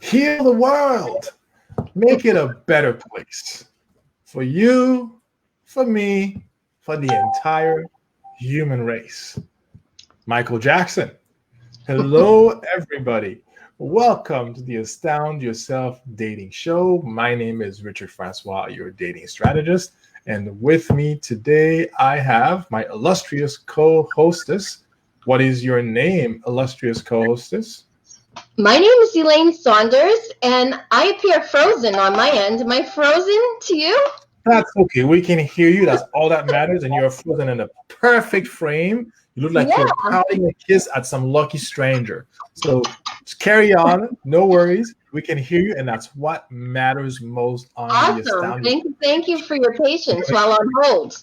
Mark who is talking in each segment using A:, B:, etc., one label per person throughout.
A: Heal the world. Make it a better place for you, for me, for the entire human race. Michael Jackson. Hello, everybody. Welcome to the Asound Yourself Dating Show. My name is Richard Francois, your dating strategist. And with me today, I have my illustrious co-hostess. What is your name, illustrious co-hostess?
B: My name is Elaine Saunders, and I appear frozen on my end. Am I frozen to you?
A: That's okay. We can hear you. That's all that matters. And you're frozen in a perfect frame. You look like you're pouting a kiss at some lucky stranger. So just carry on. No worries. We can hear you, and that's what matters most on the Astounding.
B: Thank you for your patience while on hold.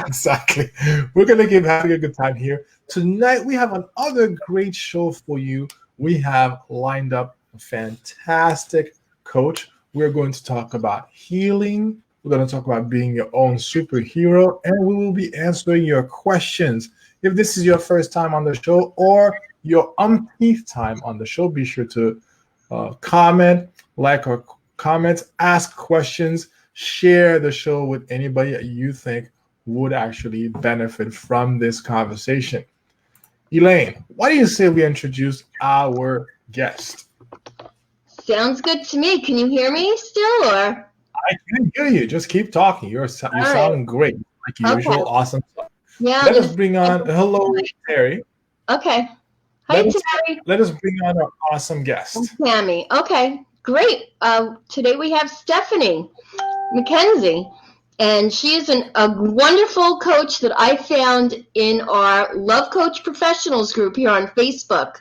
A: Exactly. We're going to having a good time here. Tonight, we have another great show for you. We have lined up a fantastic coach. We're going to talk about healing. We're going to talk about being your own superhero, and we will be answering your questions. If this is your first time on the show or your umpteenth time on the show, be sure to comment, like our comments, ask questions, share the show with anybody that you think would actually benefit from this conversation. Elaine, why do you say we introduce our guest?
B: Sounds good to me. Can you hear me still, or?
A: I can hear you. Just keep talking. You're sounding great, like usual. Awesome.
B: Yeah.
A: Let us bring on. Hello, Terry.
B: Okay. Hi, Terry.
A: Let us bring on our awesome guest.
B: Tammy. Okay, great. Today we have Stephanie McKenzie, and she is a wonderful coach that I found in our Love Coach Professionals group here on Facebook.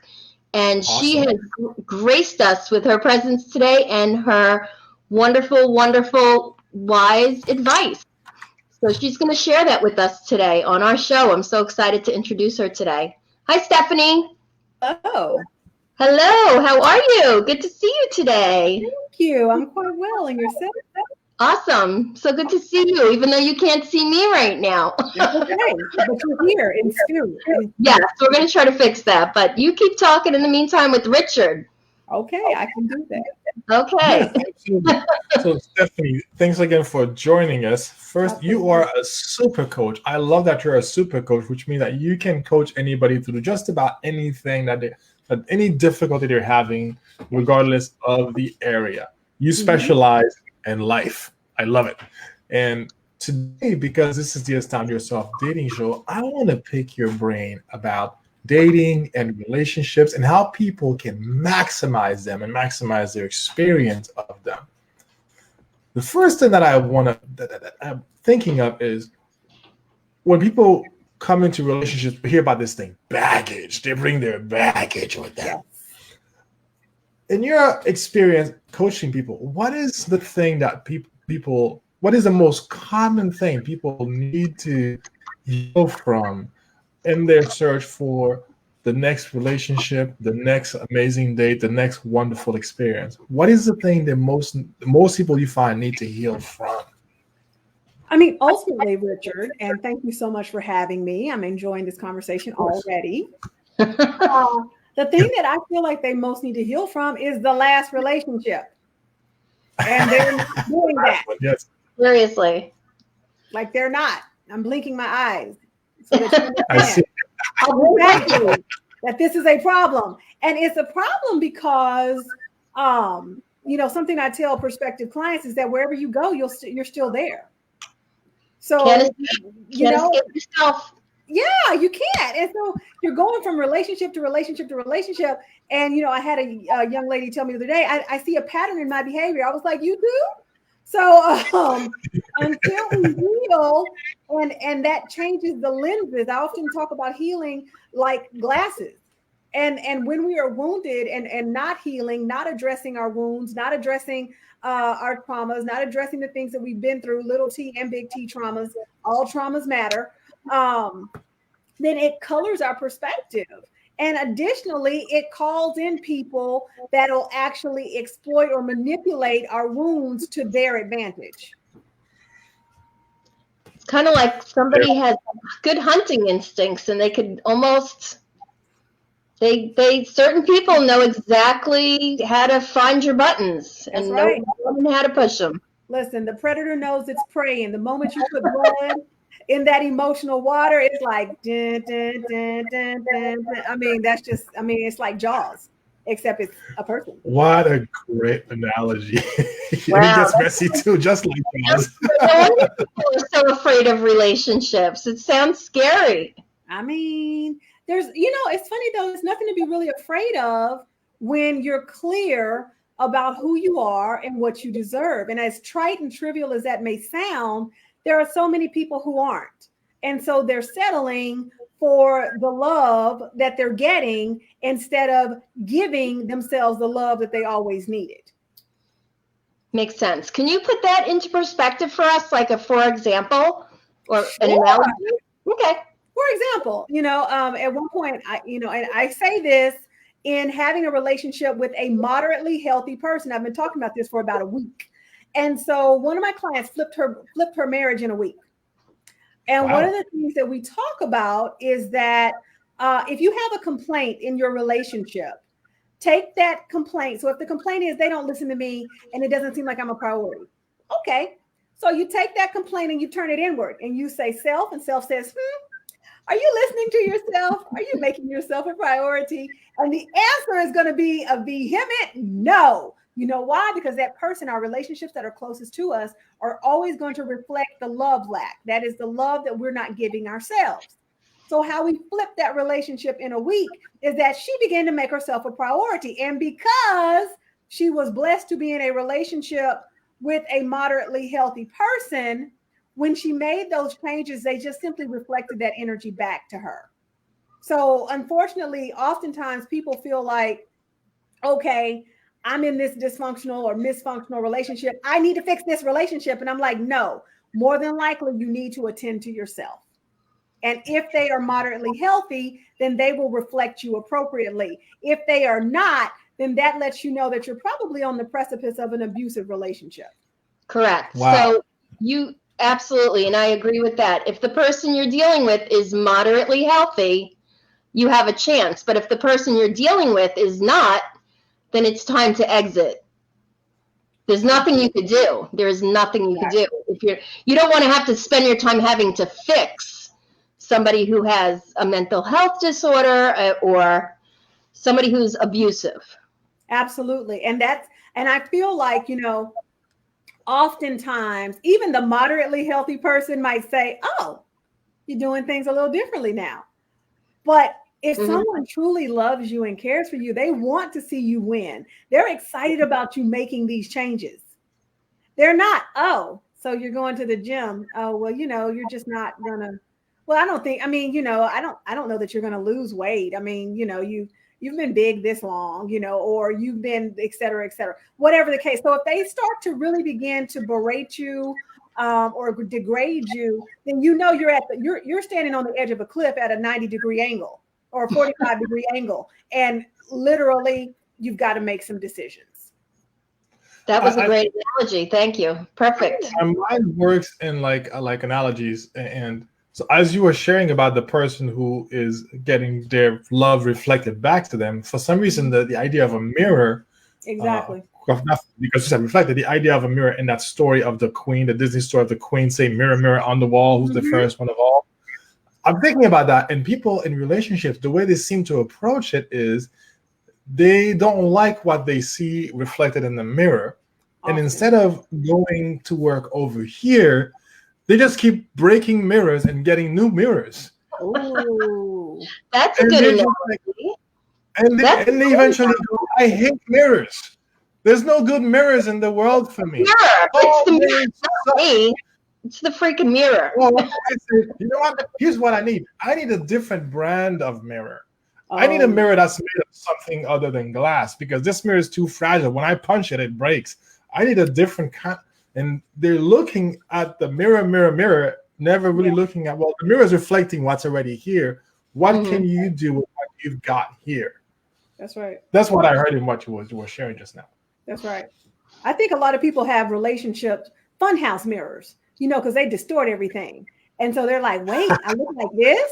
B: And she has graced us with her presence today and her wonderful, wonderful, wise advice. So she's going to share that with us today on our show. I'm so excited to introduce her today. Hi, Stephanie.
C: Hello.
B: Hello. How are you? Good to see you today.
C: Thank you. I'm quite well. And yourself?
B: Awesome. So good to see you, even though you can't see me right now.
C: Okay, but you're here in spirit.
B: Yes, we're going to try to fix that. But you keep talking in the meantime with Richard.
C: Okay, I can do that.
B: Okay.
A: Yeah, so Stephanie, thanks again for joining us. First, you are a super coach. I love that you're a super coach, which means that you can coach anybody through just about anything that any difficulty they're having, regardless of the area. You specialize in life. I love it. And today, because this is the Asound Yourself Dating Show, I want to pick your brain about dating and relationships and how people can maximize them and maximize their experience of them. The first thing that I'm thinking of is when people come into relationships, we hear about this thing, baggage. They bring their baggage with them. In your experience coaching people, what is the thing that people, what is the most common thing people need to heal from in their search for the next relationship, the next amazing date, the next wonderful experience? What is the thing that most people you find need to heal from?
C: I mean, ultimately, Richard, and thank you so much for having me. I'm enjoying this conversation already. The thing that I feel like they most need to heal from is the last relationship. And they're not doing that.
A: Yes.
B: Seriously.
C: Like they're not. I'm blinking my eyes. So that you
A: I see.
C: Exactly. That this is a problem. And it's a problem because, something I tell prospective clients is that wherever you go, you're still there. So,
B: can't escape yourself.
C: Yeah, you can't. And so you're going from relationship to relationship to relationship. And, I had a young lady tell me the other day, I see a pattern in my behavior. I was like, you do? So until we heal and that changes the lenses, I often talk about healing like glasses. And when we are wounded and not healing, not addressing our wounds, not addressing our traumas, not addressing the things that we've been through, little T and big T traumas, all traumas matter, then it colors our perspective. And additionally, it calls in people that'll actually exploit or manipulate our wounds to their advantage.
B: It's kind of like somebody has good hunting instincts and they could almost They certain people know exactly how to find your buttons and know how to push them.
C: Listen, the predator knows its prey, and the moment you put blood in that emotional water, it's like dun, dun, dun, dun, dun, dun. I mean, it's like Jaws, except it's a person.
A: What a great analogy.
B: Wow.
A: It gets messy too, just like Jaws.
B: No wonder people are so afraid of relationships. It sounds scary.
C: I mean, it's funny though, there's nothing to be really afraid of when you're clear about who you are and what you deserve. And as trite and trivial as that may sound, there are so many people who aren't. And so they're settling for the love that they're getting instead of giving themselves the love that they always needed.
B: Makes sense. Can you put that into perspective for us, like for example, or an analogy? Okay.
C: For example, at one point, I say this in having a relationship with a moderately healthy person. I've been talking about this for about a week. And so one of my clients flipped her marriage in a week. And one of the things that we talk about is that if you have a complaint in your relationship, take that complaint. So if the complaint is they don't listen to me and it doesn't seem like I'm a priority. Okay. So you take that complaint and you turn it inward and you say self, and self says, are you listening to yourself? Are you making yourself a priority? And the answer is going to be a vehement no. You know why? Because that person, our relationships that are closest to us, are always going to reflect the love lack. That is the love that we're not giving ourselves. So how we flip that relationship in a week is that she began to make herself a priority. And because she was blessed to be in a relationship with a moderately healthy person, when she made those changes, they just simply reflected that energy back to her. So unfortunately, oftentimes people feel like, okay, I'm in this dysfunctional or misfunctional relationship. I need to fix this relationship. And I'm like, no, more than likely you need to attend to yourself. And if they are moderately healthy, then they will reflect you appropriately. If they are not, then that lets you know that you're probably on the precipice of an abusive relationship.
B: Correct.
A: Wow.
B: So you absolutely, and I agree with that. If the person you're dealing with is moderately healthy, you have a chance. But if the person you're dealing with is not, then it's time to exit. There's nothing you could do. There's nothing you could do. If you don't want to have to spend your time having to fix somebody who has a mental health disorder or somebody who's abusive.
C: Absolutely. And I feel like, oftentimes even the moderately healthy person might say, oh, you're doing things a little differently now. But if someone truly loves you and cares for you, they want to see you win. They're excited about you making these changes. They're not, oh, so you're going to the gym. Oh, well, you're just not gonna. Well, I don't know that you're gonna lose weight. I mean, you've been big this long, or you've been, et cetera, whatever the case. So if they start to really begin to berate you or degrade you, then you're standing on the edge of a cliff at a 90-degree angle or a 45-degree angle. And literally, you've got to make some decisions.
B: That was a great analogy. Thank you. Perfect.
A: My mind works in like analogies. And so as you were sharing about the person who is getting their love reflected back to them, for some reason, the idea of a mirror.
C: Exactly.
A: Because you said reflected, the idea of a mirror in that story of the queen, the Disney story of the queen, say, mirror, mirror on the wall, who's the first one of all. I'm thinking about that, and people in relationships, the way they seem to approach it is they don't like what they see reflected in the mirror. And instead of going to work over here, they just keep breaking mirrors and getting new mirrors.
B: Ooh, that's a good analogy.
A: And they eventually go, I hate mirrors. There's no good mirrors in the world for me.
B: Mirror. It's the mirror, not me. It's the freaking mirror.
A: Well, you know what? Here's what I need. I need a different brand of mirror. I need a mirror that's made of something other than glass because this mirror is too fragile. When I punch it, it breaks. I need a different kind. And they're looking at the mirror, never really looking at, well, the mirror is reflecting what's already here. What can you do with what you've got here?
C: That's right.
A: That's what I heard in what you were sharing just now.
C: That's right. I think a lot of people have relationships, funhouse mirrors, because they distort everything. And so they're like, wait, I look like this?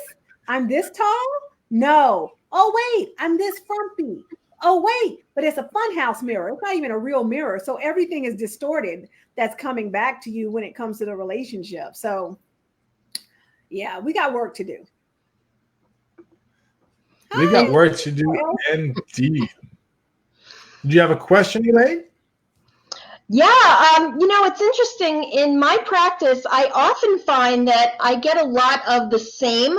C: I'm this tall? No. Oh, wait, I'm this frumpy. Oh, wait, but it's a funhouse mirror. It's not even a real mirror. So everything is distorted that's coming back to you when it comes to the relationship. So, yeah, we got work to do.
A: We got work to do, indeed. Do you have a question, Elaine?
B: Yeah, it's interesting. In my practice, I often find that I get a lot of the same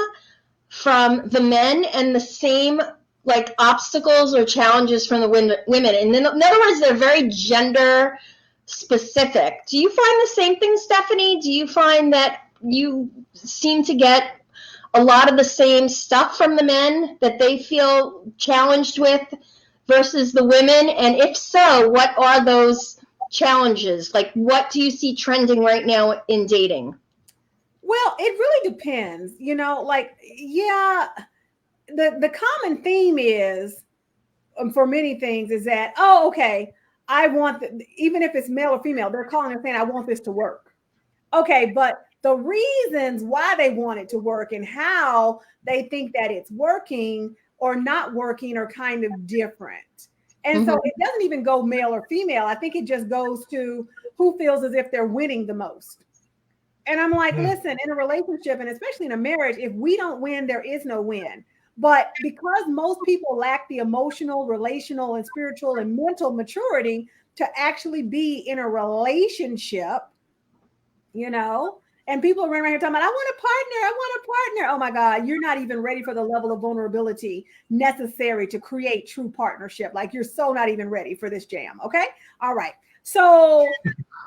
B: from the men and the same like obstacles or challenges from the women. And in other words, they're very gender specific. Do you find the same thing, Stephanie? Do you find that you seem to get a lot of the same stuff from the men that they feel challenged with versus the women? And if so, what are those challenges? Like, what do you see trending right now in dating?
C: Well, it really depends, the common theme is for many things is that, oh, okay, I want, even if it's male or female, they're calling and saying, I want this to work. Okay, but the reasons why they want it to work and how they think that it's working or not working are kind of different. And so it doesn't even go male or female. I think it just goes to who feels as if they're winning the most. And I'm like, listen, in a relationship, and especially in a marriage, if we don't win, there is no win. But because most people lack the emotional, relational, and spiritual and mental maturity to actually be in a relationship, and people are running around here talking about, I want a partner. Oh my God, you're not even ready for the level of vulnerability necessary to create true partnership. Like, you're so not even ready for this jam. Okay. All right. So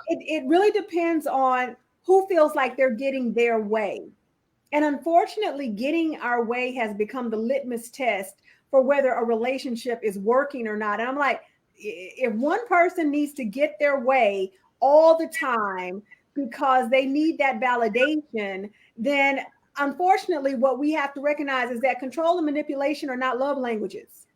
C: it really depends on who feels like they're getting their way. And unfortunately, getting our way has become the litmus test for whether a relationship is working or not. And I'm like, if one person needs to get their way all the time because they need that validation, then unfortunately, what we have to recognize is that control and manipulation are not love languages.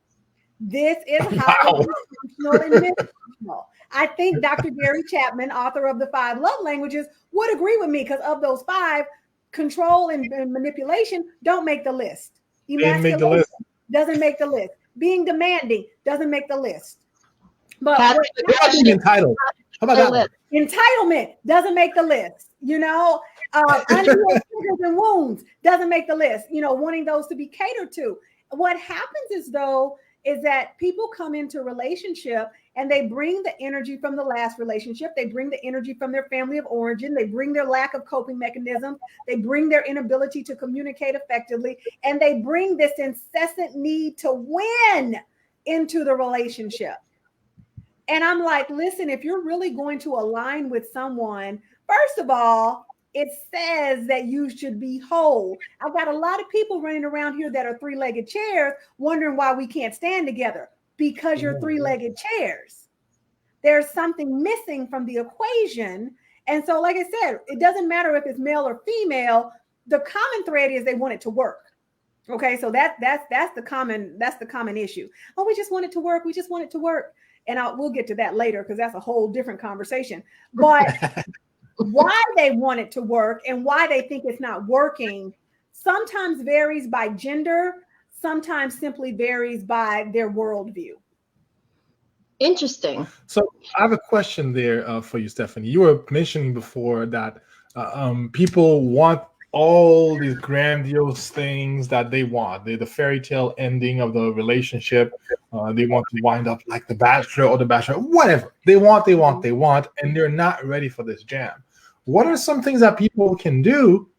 C: This is highly intentional and intentional. I think Dr. Gary Chapman, author of the 5 Love Languages, would agree with me, because of those 5, control and manipulation don't make the list. Emasculation doesn't make the list. Being demanding doesn't make the list. But
A: being entitled. How about that?
C: Entitlement doesn't make the list. Unhealed triggers and wounds doesn't make the list. Wanting those to be catered to. What happens is that people come into relationship and they bring the energy from the last relationship. They bring the energy from their family of origin. They bring their lack of coping mechanisms. They bring their inability to communicate effectively. And they bring this incessant need to win into the relationship. And I'm like, listen, if you're really going to align with someone, first of all, it says that you should be whole. I've got a lot of people running around here that are 3-legged chairs wondering why we can't stand together, because you're 3-legged chairs. There's something missing from the equation. And so, like I said, it doesn't matter if it's male or female. The common thread is they want it to work. Okay, so that's the common issue. Oh, we just want it to work. We just want it to work. And we'll get to that later, because that's a whole different conversation. But why they want it to work and why they think it's not working sometimes varies by gender, sometimes simply varies by their worldview.
B: Interesting.
A: So I have a question there for you, Stephanie. You were mentioning before that people want all these grandiose things that they want. The fairy tale ending of the relationship. They want to wind up like the Bachelor or the Bachelor, whatever. They want, and they're not ready for this jam. What are some things that people can do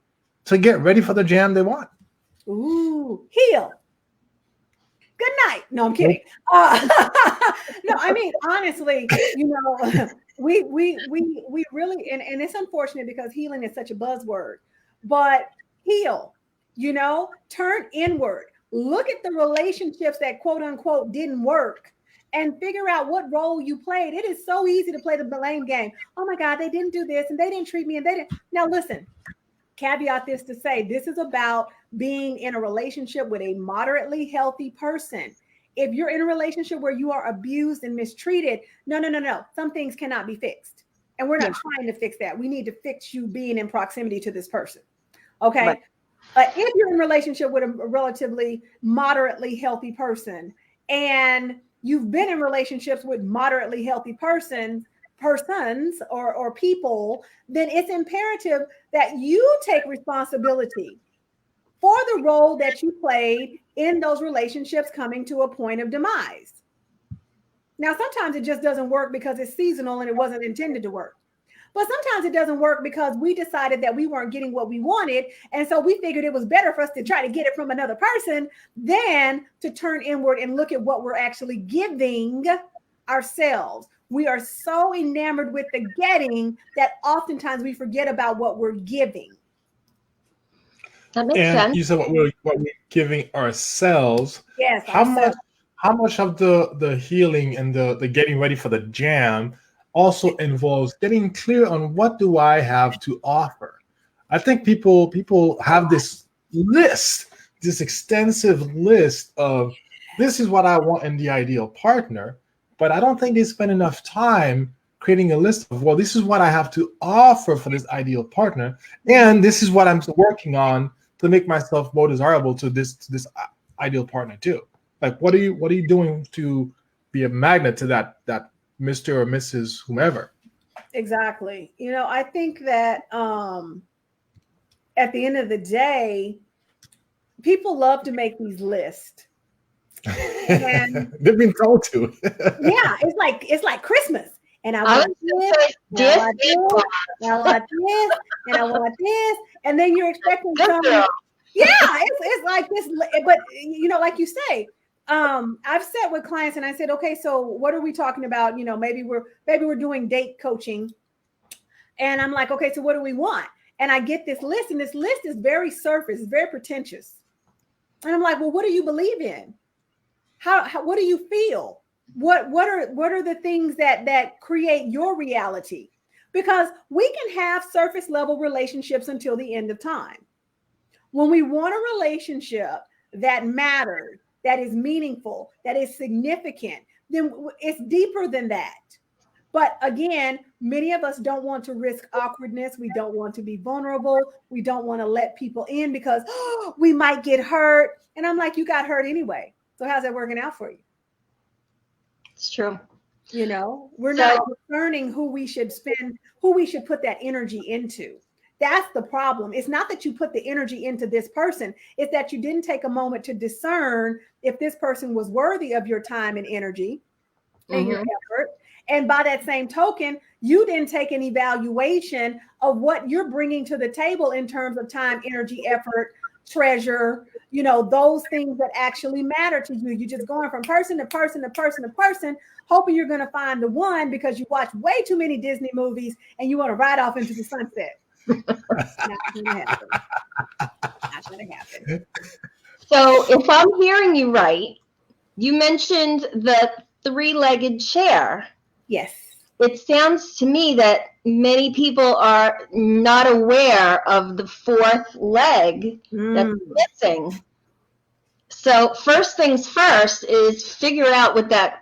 A: to get ready for the jam they want?
C: Ooh, heal. Good night. No, I'm kidding. No, I mean, honestly, we really, and it's unfortunate because healing is such a buzzword, but heal, turn inward, look at the relationships that quote unquote didn't work and figure out what role you played. It is so easy to play the blame game. Oh my God, they didn't do this and they didn't treat me and they didn't. Now listen, caveat this to say, this is about being in a relationship with a moderately healthy person. If you're in a relationship where you are abused and mistreated, no. Some things cannot be fixed. And we're not trying to fix that. We need to fix you being in proximity to this person. Okay. Right. if you're in a relationship with a relatively moderately healthy person, and you've been in relationships with moderately healthy persons or people, then it's imperative that you take responsibility for the role that you played in those relationships coming to a point of demise. Now, sometimes it just doesn't work because it's seasonal and it wasn't intended to work. But sometimes it doesn't work because we decided that we weren't getting what we wanted. And so we figured it was better for us to try to get it from another person than to turn inward and look at what we're actually giving ourselves. We are so enamored with the getting that oftentimes we forget about what we're giving.
B: That makes sense.
A: You said what we're giving ourselves.
C: Yes.
A: How much of the healing and the getting ready for the jam also involves getting clear on what do I have to offer? I think people have this list, this extensive list of this is what I want in the ideal partner, but I don't think they spend enough time creating a list of, well, this is what I have to offer for this ideal partner, and this is what I'm working on to make myself more desirable to this ideal partner too. Like, what are you doing to be a magnet to that Mr. or Mrs. whomever?
C: Exactly. I think that at the end of the day, people love to make these lists. And
A: they've been told to.
C: Yeah, it's like Christmas. And I want this, and I want this, and I want this, and I want this, and then you're expecting something. Yeah, it's like this, but like you say, I've sat with clients and I said, okay, so what are we talking about? Maybe we're doing date coaching, and I'm like, okay, so what do we want? And I get this list, and this list is very surface, it's very pretentious, and I'm like, well, what do you believe in? How what do you feel? What are the things that create your reality? Because we can have surface level relationships until the end of time. When we want a relationship that matters, that is meaningful, that is significant, then it's deeper than that. But again, many of us don't want to risk awkwardness. We don't want to be vulnerable. We don't want to let people in because we might get hurt. And I'm like, you got hurt anyway. So how's that working out for you?
B: It's true.
C: We're not discerning who we should put that energy into. That's the problem. It's not that you put the energy into this person. It's that you didn't take a moment to discern if this person was worthy of your time and energy and your effort. And by that same token, you didn't take an evaluation of what you're bringing to the table in terms of time, energy, effort, treasure, those things that actually matter to you. You're just going from person to person to person to person, hoping you're going to find the one because you watch way too many Disney movies and you want to ride off into the sunset. Not going to happen. Not going to happen.
B: So if I'm hearing you right, you mentioned the three-legged chair.
C: Yes.
B: It sounds to me that many people are not aware of the fourth leg that's missing. So first things first is figure out what that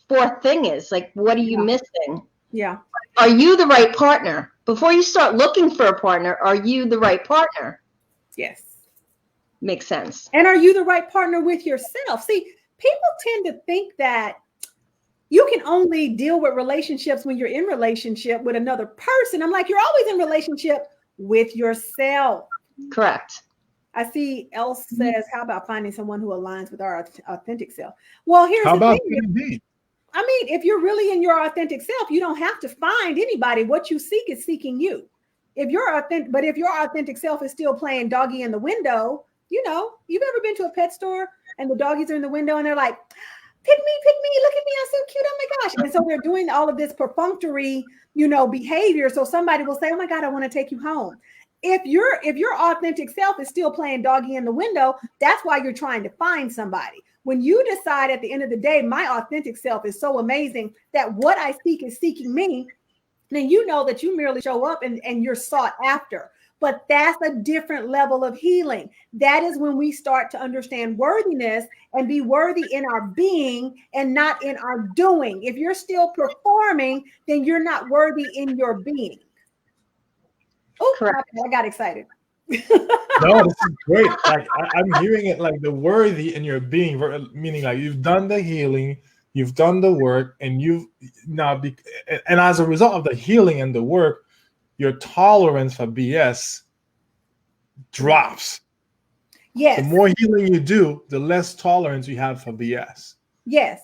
B: fourth thing is. Like, what are you missing?
C: Yeah.
B: Are you the right partner? Before you start looking for a partner, are you the right partner?
C: Yes.
B: Makes sense.
C: And are you the right partner with yourself? See, people tend to think that you can only deal with relationships when you're in relationship with another person. I'm like, you're always in relationship with yourself.
B: Correct.
C: I see Else says, how about finding someone who aligns with our authentic self? Well, here's
A: how
C: the
A: about
C: thing. I mean, if you're really in your authentic self, you don't have to find anybody. What you seek is seeking you. If your authentic self is still playing doggy in the window, you've ever been to a pet store and the doggies are in the window and they're like, pick me, look at me, I'm so cute, oh my gosh. And so they're doing all of this perfunctory, behavior. So somebody will say, oh my God, I want to take you home. If your authentic self is still playing doggy in the window, that's why you're trying to find somebody. When you decide at the end of the day, my authentic self is so amazing that what I seek is seeking me, then you know that you merely show up and you're sought after. But that's a different level of healing. That is when we start to understand worthiness and be worthy in our being and not in our doing. If you're still performing, then you're not worthy in your being. Oh, correct. I got excited.
A: No, this is great. Like I'm hearing it like the worthy in your being, meaning like you've done the healing, you've done the work, and you've now and as a result of the healing and the work, your tolerance for BS drops.
C: Yes.
A: The more healing you do, the less tolerance you have for BS.
C: Yes.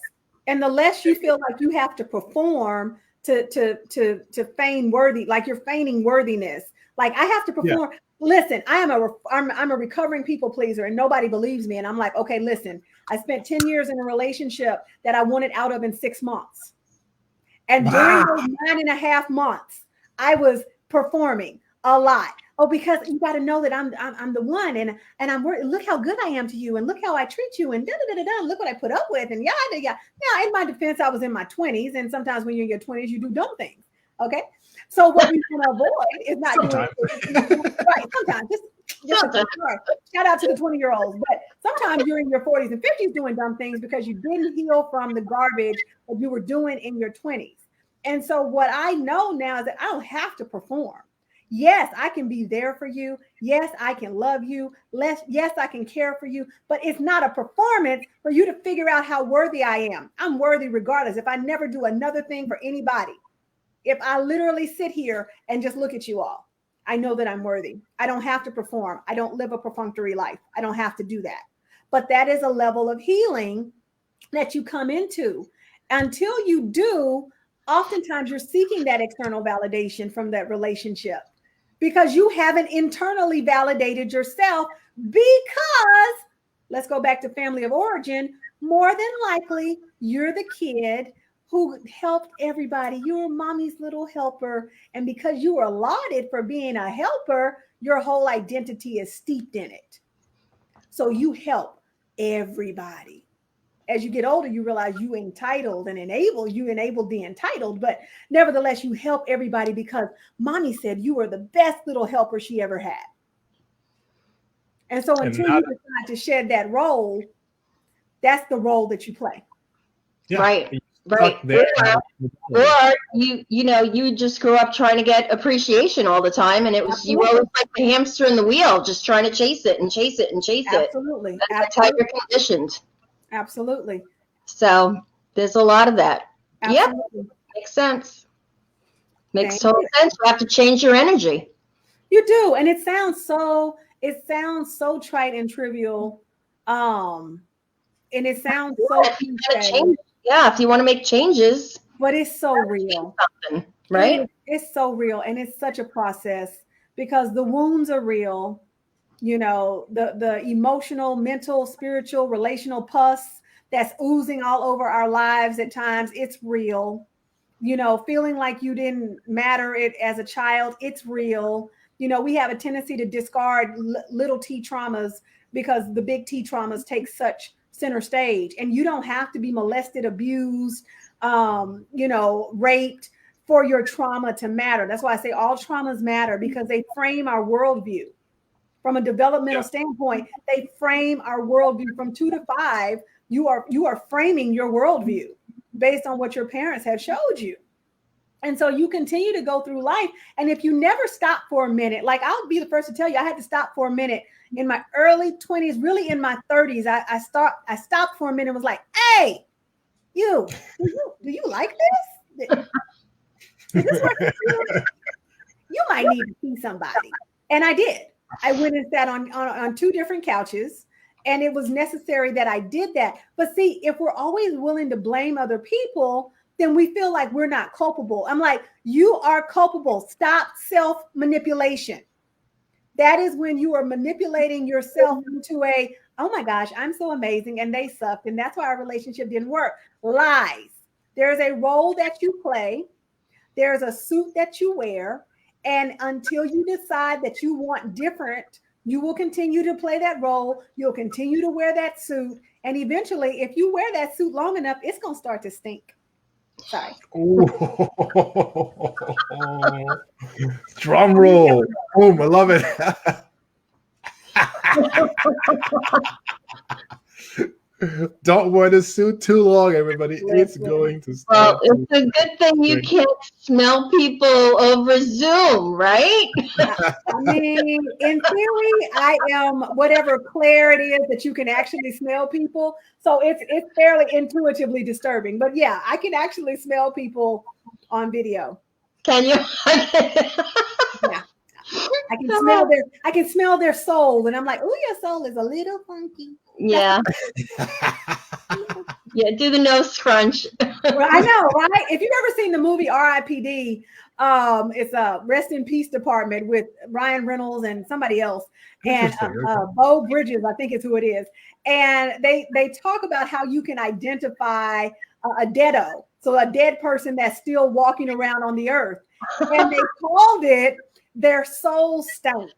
C: And the less you feel like you have to perform to feign worthy, like you're feigning worthiness. Like I have to perform. Yeah. Listen, I'm a recovering people pleaser and nobody believes me. And I'm like, okay, listen, I spent 10 years in a relationship that I wanted out of in 6 months. And during those 9.5 months, I was performing a lot. Oh, because you got to know that I'm the one, and I'm worried. Look how good I am to you, and look how I treat you, and look what I put up with, and yeah. Now, in my defense, I was in my 20s, and sometimes when you're in your 20s, you do dumb things. Okay, so what we want to avoid is not doing right. Sometimes, just shout out to the 20-year-olds, but sometimes you're in your 40s and 50s doing dumb things because you didn't heal from the garbage that you were doing in your 20s. And so what I know now is that I don't have to perform. Yes, I can be there for you. Yes, I can love you. Yes, I can care for you. But it's not a performance for you to figure out how worthy I am. I'm worthy regardless. If I never do another thing for anybody, if I literally sit here and just look at you all, I know that I'm worthy. I don't have to perform. I don't live a perfunctory life. I don't have to do that. But that is a level of healing that you come into. Until you do, oftentimes you're seeking that external validation from that relationship, because you haven't internally validated yourself, because let's go back to family of origin. More than likely, you're the kid who helped everybody. You were mommy's little helper. And because you were lauded for being a helper, your whole identity is steeped in it. So you help everybody. As you get older, you realize you entitled and you enabled the entitled, but nevertheless, you help everybody because mommy said you were the best little helper she ever had. And so until you decide to shed that role, that's the role that you play.
B: Yeah. Right. Or you just grew up trying to get appreciation all the time, and it was Absolutely. You always like the hamster in the wheel, just trying to chase it and chase it and chase
C: Absolutely.
B: it. That's how you're conditioned.
C: Absolutely.
B: So there's a lot of that.
C: Absolutely.
B: Yep. Makes sense. Makes total sense. You have to change your energy.
C: You do. And it sounds so trite and trivial. And it sounds so cliche.
B: Yeah, if you want to make changes.
C: But it's so real.
B: Right?
C: It's so real. And it's such a process because the wounds are real. You know, the emotional, mental, spiritual, relational pus that's oozing all over our lives at times, it's real. You know, feeling like you didn't matter it as a child, it's real. You know, we have a tendency to discard little T traumas because the big T traumas take such center stage. And you don't have to be molested, abused, raped for your trauma to matter. That's why I say all traumas matter, because they frame our worldview. From a developmental standpoint, they frame our worldview. From 2 to 5, you are framing your worldview based on what your parents have showed you. And so you continue to go through life. And if you never stop for a minute, like I'll be the first to tell you, I had to stop for a minute in my early 20s, really in my 30s. I stopped for a minute and was like, hey, do you like this? Is this working for you? You might need to see somebody. And I did. I went and sat on 2 different couches, and it was necessary that I did that. But see, if we're always willing to blame other people, then we feel like we're not culpable. I'm like, you are culpable. Stop self-manipulation. That is when you are manipulating yourself into oh my gosh, I'm so amazing and they sucked, and that's why our relationship didn't work. Lies. There's a role that you play. There's a suit that you wear. And until you decide that you want different, you will continue to play that role. You'll continue to wear that suit. And eventually, if you wear that suit long enough, it's going to start to stink. Sorry.
A: Drum roll. Boom. I love it. Don't wear the suit too long, everybody. It's going to
B: Well,
A: start.
B: it's a good thing you can't smell people over Zoom, right?
C: I mean, in theory, I am whatever Claire it is that you can actually smell people. So it's fairly intuitively disturbing. But yeah, I can actually smell people on video.
B: Can you?
C: Yeah. I can smell their soul, and I'm like, oh, your soul is a little funky.
B: Yeah. Yeah, do the nose crunch.
C: Well, I know, right? If you've ever seen the movie R.I.P.D., it's a Rest in Peace Department with Ryan Reynolds and somebody else, and Bo Bridges, I think is who it is. And they talk about how you can identify a deado, so a dead person that's still walking around on the earth. And they called it their soul stank.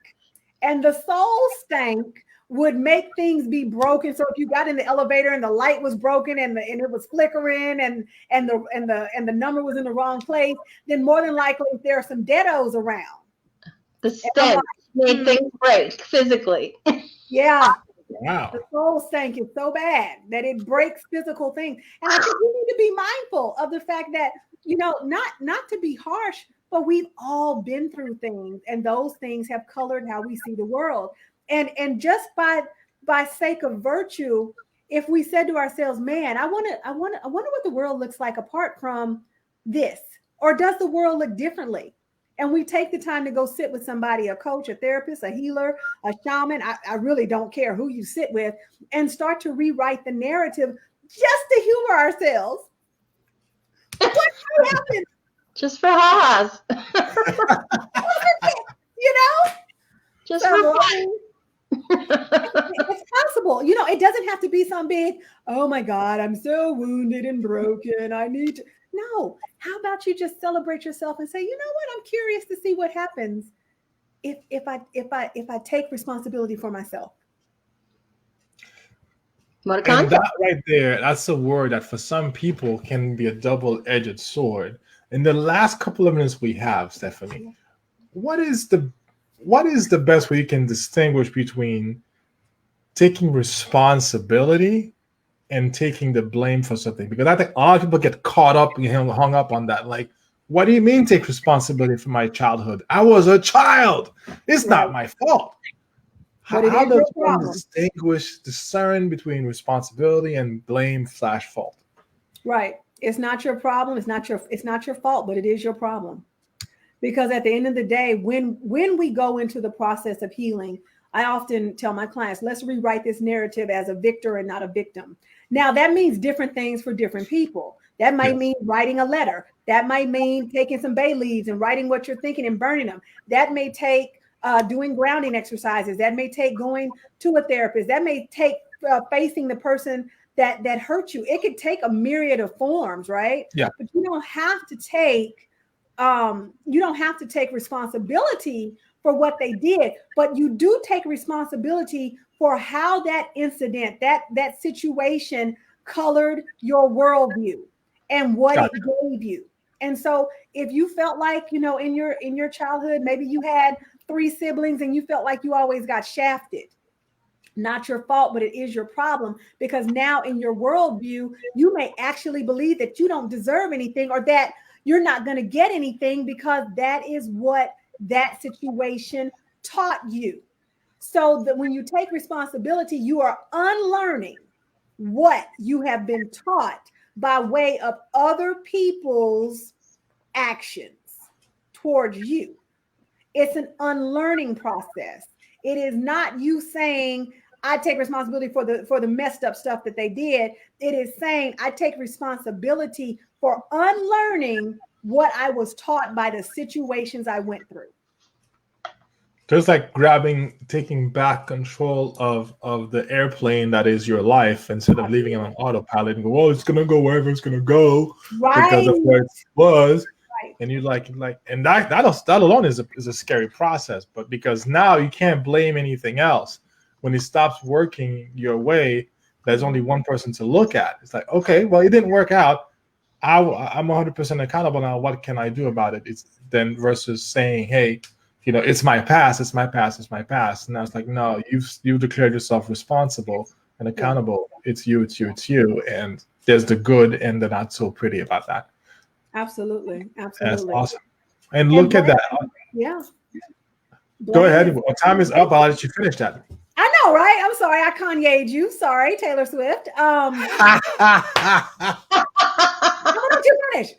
C: And the soul stank would make things be broken. So if you got in the elevator and the light was broken and it was flickering and the number was in the wrong place, then more than likely there are some deados around.
B: The stench made things break physically.
C: Yeah.
A: Wow.
C: The soul stank is so bad that it breaks physical things. And I think we need to be mindful of the fact that, not to be harsh, but we've all been through things, and those things have colored how we see the world. And just by sake of virtue, if we said to ourselves, man, I wonder what the world looks like apart from this, or does the world look differently? And we take the time to go sit with somebody, a coach, a therapist, a healer, a shaman. I really don't care who you sit with, and start to rewrite the narrative just to humor ourselves. What could happen?
B: Just for ha-has. Just for fun.
C: It's possible. It doesn't have to be some big, oh my God, I'm so wounded and broken. I need to. No. How about you just celebrate yourself and say, you know what? I'm curious to see what happens if I take responsibility for myself.
A: And that right there, that's a word that for some people can be a double-edged sword. In the last couple of minutes we have, Stephanie, what is the best way you can distinguish between taking responsibility and taking the blame for something? Because I think a lot of people get caught up and hung up on that. Like, what do you mean take responsibility for my childhood? I was a child. It's not my fault. How does one discern between responsibility and blame/fault?
C: Right. It's not your problem. It's not your fault, but it is your problem. Because at the end of the day, when we go into the process of healing, I often tell my clients, let's rewrite this narrative as a victor and not a victim. Now, that means different things for different people. That might mean writing a letter. That might mean taking some bay leaves and writing what you're thinking and burning them. That may take doing grounding exercises. That may take going to a therapist. That may take facing the person that hurt you. It could take a myriad of forms, right?
A: Yeah.
C: But you don't have to take responsibility for what they did, but you do take responsibility for how that incident, that situation colored your worldview and what it gave you. And so if you felt like, in your childhood, maybe you had 3 siblings and you felt like you always got shafted. Not your fault, but it is your problem, because now in your worldview, you may actually believe that you don't deserve anything, or that you're not going to get anything because that is what that situation taught you. So that when you take responsibility, you are unlearning what you have been taught by way of other people's actions towards you. It's an unlearning process. It is not you saying, I take responsibility for the messed up stuff that they did. It is saying, I take responsibility for unlearning what I was taught by the situations I went through.
A: Just like taking back control of the airplane that is your life, instead of leaving it on autopilot and go, well, it's going to go wherever it's going to go because of where it was. Right. And you're like, and that alone is a scary process. But because now you can't blame anything else. When it stops working your way, there's only one person to look at. It's like, okay, well, it didn't work out. I'm 100% accountable now. What can I do about it? It's then versus saying, hey, it's my past. It's my past. It's my past. And I was like, no, you've declared yourself responsible. and accountable. It's you. And there's the good and the not so pretty about that.
C: Absolutely.
A: That's awesome. And look at that.
C: Yeah.
A: Go ahead. Time is up. I'll let you finish that.
C: I know, right? I'm sorry. I Kanye'd you. Sorry, Taylor Swift. I wanted to finish.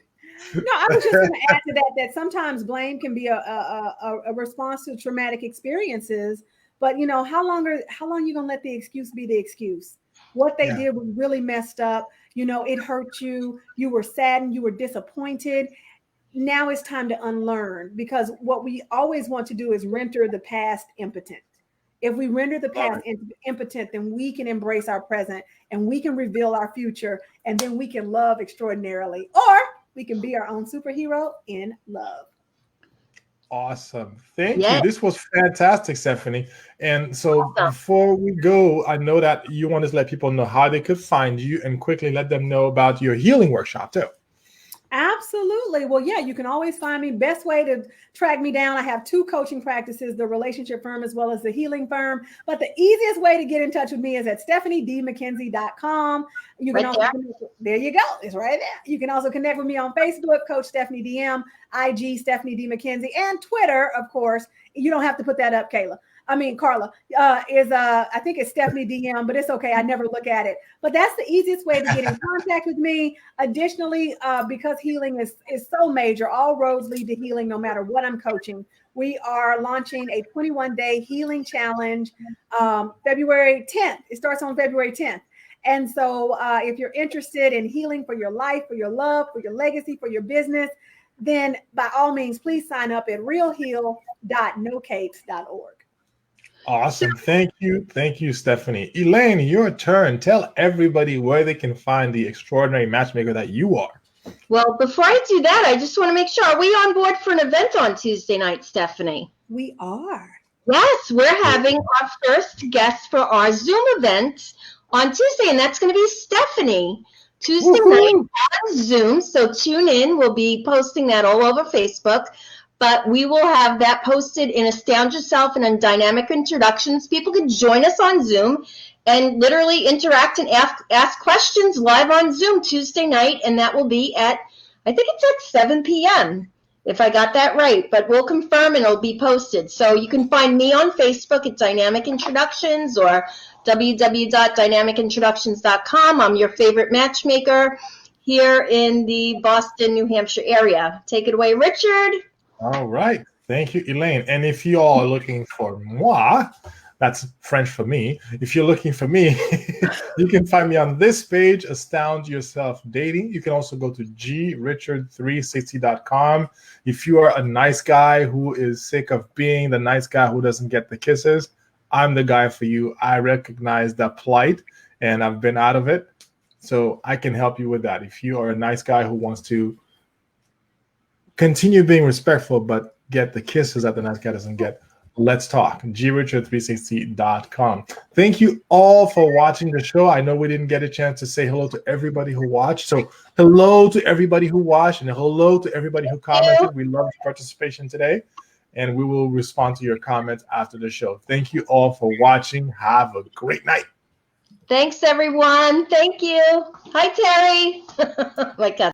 C: No, I was just going to add to that sometimes blame can be a response to traumatic experiences. But, you know, how long are you going to let the excuse be the excuse? What they did was really messed up. You know, it hurt you. You were saddened. You were disappointed. Now it's time to unlearn, because what we always want to do is render the past impotent. If we render the past impotent, then we can embrace our present and we can reveal our future, and then we can love extraordinarily, or we can be our own superhero in love.
A: Awesome. Thank you. This was fantastic, Stephanie. And so before we go, I know that you want to let people know how they could find you, and quickly let them know about your healing workshop too.
C: Absolutely. Well, yeah, you can always find me. Best way to track me down, I have 2 coaching practices, the relationship firm as well as the healing firm. But the easiest way to get in touch with me is at StephanieDMcKenzie.com. You can also there you go. It's right there. You can also connect with me on Facebook, Coach Stephanie DM, IG Stephanie D McKenzie, and Twitter, of course. You don't have to put that up, Carla, I think it's Stephanie DM, but it's okay. I never look at it. But that's the easiest way to get in contact with me. Additionally, because healing is so major, all roads lead to healing no matter what I'm coaching. We are launching a 21-day healing challenge February 10th. It starts on February 10th. And so if you're interested in healing for your life, for your love, for your legacy, for your business, then by all means, please sign up at realheal.nocapes.org.
A: Awesome. Thank you. Thank you, Stephanie. Elaine, your turn. Tell everybody where they can find the extraordinary matchmaker that you are.
B: Well, before I do that, I just want to make sure, are we on board for an event on Tuesday night, Stephanie?
C: We are.
B: Yes, we're having our first guest for our Zoom event on Tuesday, and that's going to be Stephanie. Tuesday night on Zoom, so tune in. We'll be posting that all over Facebook. But we will have that posted in Asound Yourself and in Dynamic Introductions. People can join us on Zoom and literally interact and ask questions live on Zoom Tuesday night. And that will be at, I think it's at 7 p.m., if I got that right. But we'll confirm and it'll be posted. So you can find me on Facebook at Dynamic Introductions or www.dynamicintroductions.com. I'm your favorite matchmaker here in the Boston, New Hampshire area. Take it away, Richard.
A: All right. Thank you, Elaine. And if you all are looking for moi, that's French for me. If you're looking for me, you can find me on this page, Asound Yourself Dating. You can also go to grichard360.com. If you are a nice guy who is sick of being the nice guy who doesn't get the kisses, I'm the guy for you. I recognize that plight, and I've been out of it. So I can help you with that. If you are a nice guy who wants to continue being respectful, but get the kisses that the nice guy doesn't get, let's talk. grichard360.com. Thank you all for watching the show. I know we didn't get a chance to say hello to everybody who watched. So hello to everybody who watched, and hello to everybody who commented. We loved participation today, and we will respond to your comments after the show. Thank you all for watching. Have a great night.
B: Thanks, everyone. Thank you. Hi, Terry. My God.